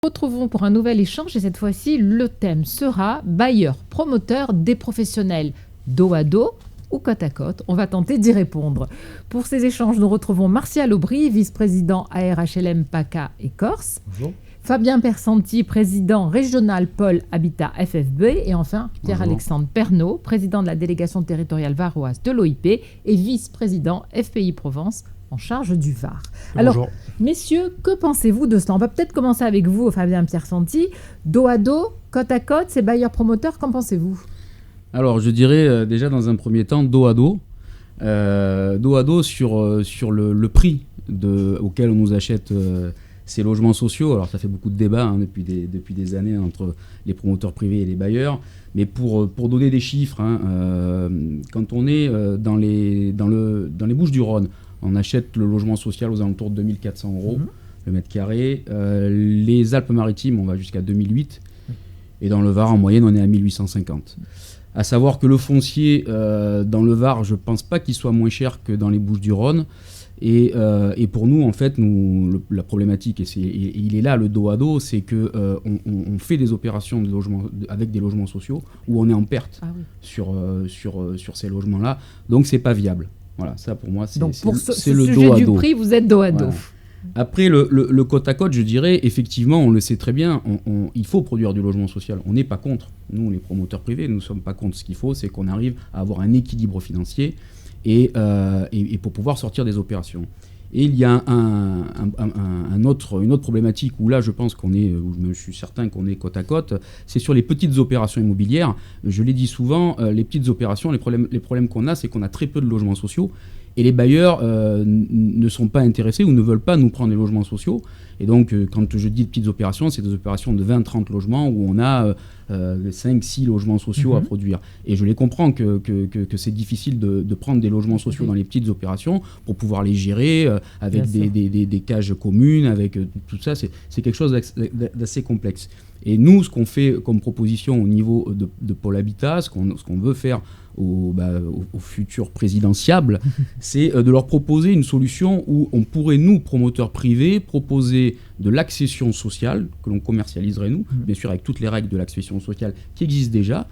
Retrouvons pour un nouvel échange et cette fois-ci, le thème sera bailleur, promoteur des professionnels, dos à dos ou côte à côte. On va tenter d'y répondre. Pour ces échanges, nous retrouvons Martial Aubry, vice-président ARHLM PACA et Corse. Bonjour. Fabien Persanti, président régional Pôle Habitat FFB. Et enfin, Pierre-Alexandre Pernaut, président de la délégation territoriale varoise de l'OIP et vice-président FPI Provence en charge du Var. Alors, Bonjour. Messieurs, que pensez-vous de cela? On va peut-être commencer avec vous, Fabien Persanti. Dos à dos, côte à côte, ces bailleurs promoteurs, qu'en pensez-vous? Alors, je dirais déjà dans un premier temps dos à dos. Dos à dos sur le prix auquel on nous achète ces logements sociaux. Alors, ça fait beaucoup de débats depuis des années entre les promoteurs privés et les bailleurs. Mais pour donner des chiffres, quand on est dans les Bouches-du-Rhône, on achète le logement social aux alentours de 2 400 € le mètre carré. Les Alpes-Maritimes, on va jusqu'à 2008. Et dans le Var, en moyenne, on est à 1850. À savoir que le foncier dans le Var, je ne pense pas qu'il soit moins cher que dans les Bouches-du-Rhône. Et pour nous, en fait, la problématique, et il est là le dos à dos, c'est qu'on fait des opérations avec des logements sociaux où on est en perte sur ces logements-là. Donc, ce n'est pas viable. Voilà, ça pour moi, c'est le dos à dos. Donc pour ce sujet du prix, vous êtes dos à dos. Voilà. Après, le côte à côte, je dirais, effectivement, on le sait très bien, il faut produire du logement social. On n'est pas contre. Nous, les promoteurs privés, nous ne sommes pas contre. Ce qu'il faut, c'est qu'on arrive à avoir un équilibre financier et pour pouvoir sortir des opérations. Et il y a une autre problématique où là, je pense je suis certain qu'on est côte à côte, c'est sur les petites opérations immobilières. Je l'ai dit souvent, les petites opérations, les problèmes qu'on a, c'est qu'on a très peu de logements sociaux. Et les bailleurs ne sont pas intéressés ou ne veulent pas nous prendre les logements sociaux. Et donc, quand je dis petites opérations, c'est des opérations de 20-30 logements où on a 5-6 logements sociaux à produire. Et je les comprends que c'est difficile de prendre des logements sociaux dans les petites opérations pour pouvoir les gérer avec des cages communes, avec tout ça. C'est quelque chose d'assez complexe. Et nous, ce qu'on fait comme proposition au niveau de Pôle Habitat, ce qu'on veut faire au futur présidentiable, c'est de leur proposer une solution où on pourrait, nous, promoteurs privés, proposer de l'accession sociale, que l'on commercialiserait nous, bien sûr avec toutes les règles de l'accession sociale qui existent déjà,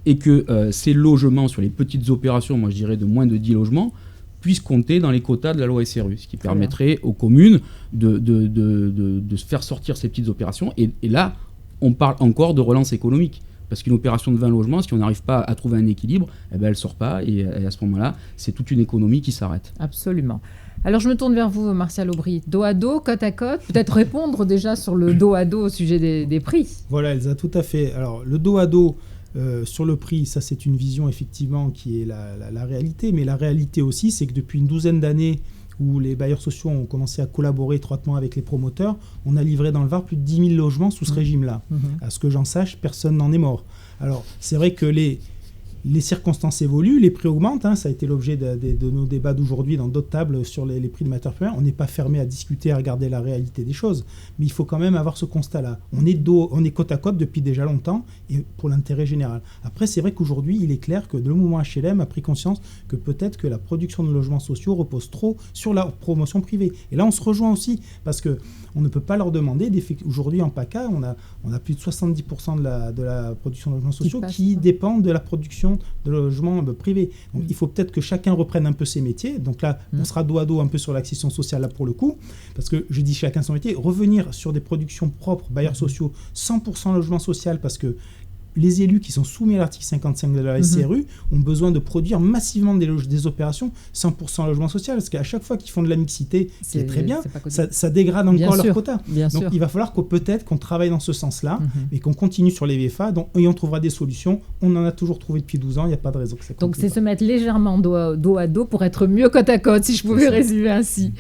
et que ces logements sur les petites opérations, moi je dirais de moins de 10 logements, puissent compter dans les quotas de la loi SRU, ce qui permettrait aux communes de faire sortir ces petites opérations. Et là, on parle encore de relance économique. Parce qu'une opération de 20 logements, si on n'arrive pas à trouver un équilibre, elle ne sort pas. Et à ce moment-là, c'est toute une économie qui s'arrête. Absolument. Alors, je me tourne vers vous, Martial Aubry. Dos à dos, côte à côte. Peut-être répondre déjà sur le dos à dos au sujet des prix. Voilà, Elsa, tout à fait. Alors, le dos à dos sur le prix, ça, c'est une vision, effectivement, qui est la réalité. Mais la réalité aussi, c'est que depuis une douzaine d'années, où les bailleurs sociaux ont commencé à collaborer étroitement avec les promoteurs, on a livré dans le Var plus de 10 000 logements sous ce régime-là. À ce que j'en sache, personne n'en est mort. Alors, c'est vrai que les circonstances évoluent, les prix augmentent, ça a été l'objet de nos débats d'aujourd'hui dans d'autres tables sur les prix de matières premières. On n'est pas fermé à discuter, à regarder la réalité des choses, mais il faut quand même avoir ce constat-là. On est côte à côte depuis déjà longtemps et pour l'intérêt général. Après, c'est vrai qu'aujourd'hui, il est clair que le mouvement HLM a pris conscience que peut-être que la production de logements sociaux repose trop sur la promotion privée. Et là, on se rejoint aussi, parce qu'on ne peut pas leur demander, aujourd'hui en PACA, on a plus de 70% de la production de logements sociaux qui dépendent de la production de logements privés. Donc il faut peut-être que chacun reprenne un peu ses métiers. Donc là, on sera dos à dos un peu sur l'accession sociale là pour le coup, parce que je dis chacun son métier, revenir sur des productions propres, bailleurs sociaux, 100% logement social, parce que les élus qui sont soumis à l'article 55 de la SRU ont besoin de produire massivement des opérations 100% logement social, parce qu'à chaque fois qu'ils font de la mixité, c'est très bien, ça dégrade encore leur quota. Donc il va falloir peut-être qu'on travaille dans ce sens-là, et qu'on continue sur les VFA, et on trouvera des solutions. On en a toujours trouvé depuis 12 ans, il n'y a pas de raison que ça continue. Donc c'est se mettre légèrement dos à dos pour être mieux côte à côte, si je pouvais résumer ainsi.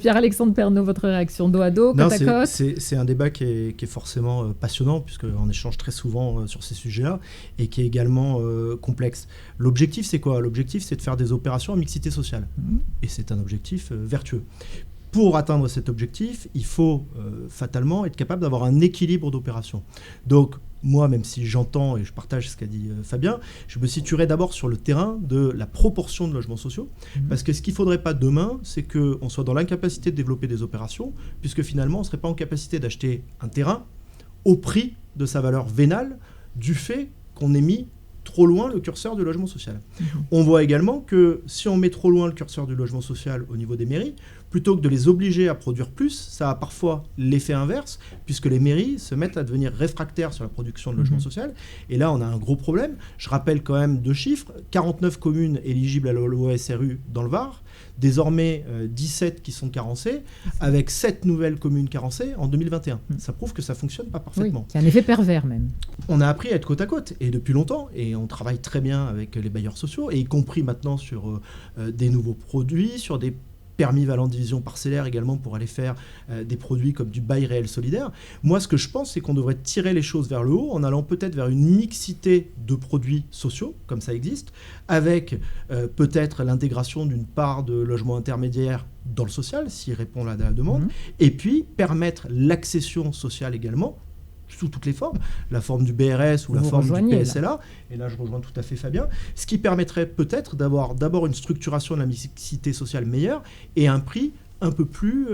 Pierre-Alexandre Pernaut, votre réaction, dos à dos, côte à côte? C'est un débat qui est forcément passionnant, puisqu'on échange très souvent sur ces sujets-là, et qui est également complexe. L'objectif, c'est quoi? L'objectif, c'est de faire des opérations à mixité sociale. Et c'est un objectif vertueux. Pour atteindre cet objectif, il faut fatalement être capable d'avoir un équilibre d'opérations. Donc, moi, même si j'entends et je partage ce qu'a dit Fabien, je me situerai d'abord sur le terrain de la proportion de logements sociaux, parce que ce qu'il ne faudrait pas demain, c'est qu'on soit dans l'incapacité de développer des opérations, puisque finalement, on ne serait pas en capacité d'acheter un terrain au prix de sa valeur vénale du fait qu'on ait mis trop loin le curseur du logement social. On voit également que si on met trop loin le curseur du logement social au niveau des mairies, plutôt que de les obliger à produire plus, ça a parfois l'effet inverse, puisque les mairies se mettent à devenir réfractaires sur la production de logement social. Et là, on a un gros problème. Je rappelle quand même 2 chiffres. 49 communes éligibles à la loi SRU dans le Var, désormais 17 qui sont carencées, avec 7 nouvelles communes carencées en 2021. Ça prouve que ça ne fonctionne pas parfaitement. Oui, c'est un effet pervers même. On a appris à être côte à côte, et depuis longtemps, et on travaille très bien avec les bailleurs sociaux, et y compris maintenant sur des nouveaux produits, sur des permis valant division parcellaire également pour aller faire des produits comme du bail réel solidaire. Moi, ce que je pense, c'est qu'on devrait tirer les choses vers le haut en allant peut-être vers une mixité de produits sociaux, comme ça existe, avec peut-être l'intégration d'une part de logements intermédiaires dans le social, s'il répond à la demande, et puis permettre l'accession sociale également, sous toutes les formes, la forme du BRS ou la forme du PSLA, et là je rejoins tout à fait Fabien, ce qui permettrait peut-être d'avoir d'abord une structuration de la mixité sociale meilleure et un prix un peu plus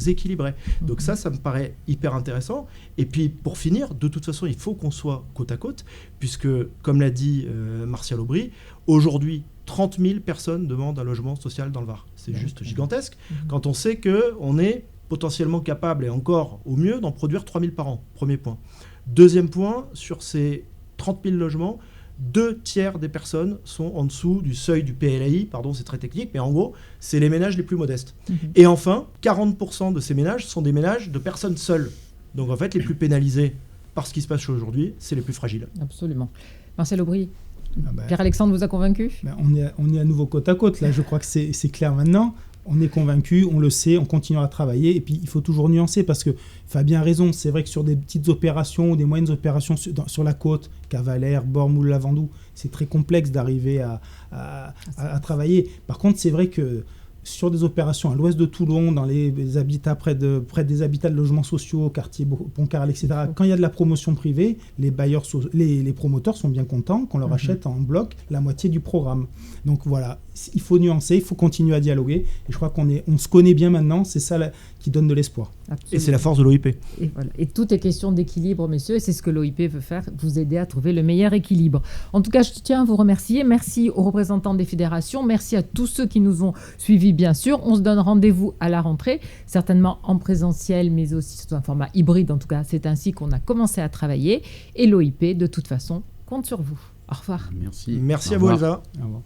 équilibré. Donc ça me paraît hyper intéressant. Et puis pour finir, de toute façon, il faut qu'on soit côte à côte, puisque, comme l'a dit Martial Aubry, aujourd'hui, 30 000 personnes demandent un logement social dans le Var. C'est juste gigantesque, quand on sait qu'on est potentiellement capable, et encore au mieux, d'en produire 3 000 par an. Premier point. Deuxième point, sur ces 30 000 logements, 2 tiers des personnes sont en dessous du seuil du PLAI, pardon, c'est très technique, mais en gros, c'est les ménages les plus modestes. Et enfin, 40% de ces ménages sont des ménages de personnes seules. Donc en fait, les plus pénalisés par ce qui se passe aujourd'hui, c'est les plus fragiles. Absolument. Martial Aubry, Pierre-Alexandre vous a convaincu ? On est à nouveau côte à côte, là, je crois que c'est clair maintenant. On est convaincu, on le sait, on continuera à travailler. Et puis, il faut toujours nuancer parce que Fabien a raison. C'est vrai que sur des petites opérations ou des moyennes opérations sur la côte, Cavalère, Bormoule, Lavandou, c'est très complexe d'arriver à travailler. Par contre, c'est vrai que sur des opérations à l'ouest de Toulon, dans les habitats près des habitats de logements sociaux, quartier Pontcarral, etc., quand il y a de la promotion privée, les promoteurs sont bien contents qu'on leur achète en bloc la moitié du programme. Donc voilà, il faut nuancer, il faut continuer à dialoguer. Et je crois qu'on se connaît bien maintenant, c'est ça qui donne de l'espoir. Absolument. Et c'est la force de l'OIP. Et, voilà. Et tout est question d'équilibre, messieurs, et c'est ce que l'OIP veut faire, vous aider à trouver le meilleur équilibre. En tout cas, je tiens à vous remercier. Merci aux représentants des fédérations, merci à tous ceux qui nous ont suivis, bien sûr. On se donne rendez-vous à la rentrée, certainement en présentiel, mais aussi sous un format hybride. En tout cas, c'est ainsi qu'on a commencé à travailler. Et l'OIP, de toute façon, compte sur vous. Au revoir. Merci. Merci à vous, Elsa. Au revoir.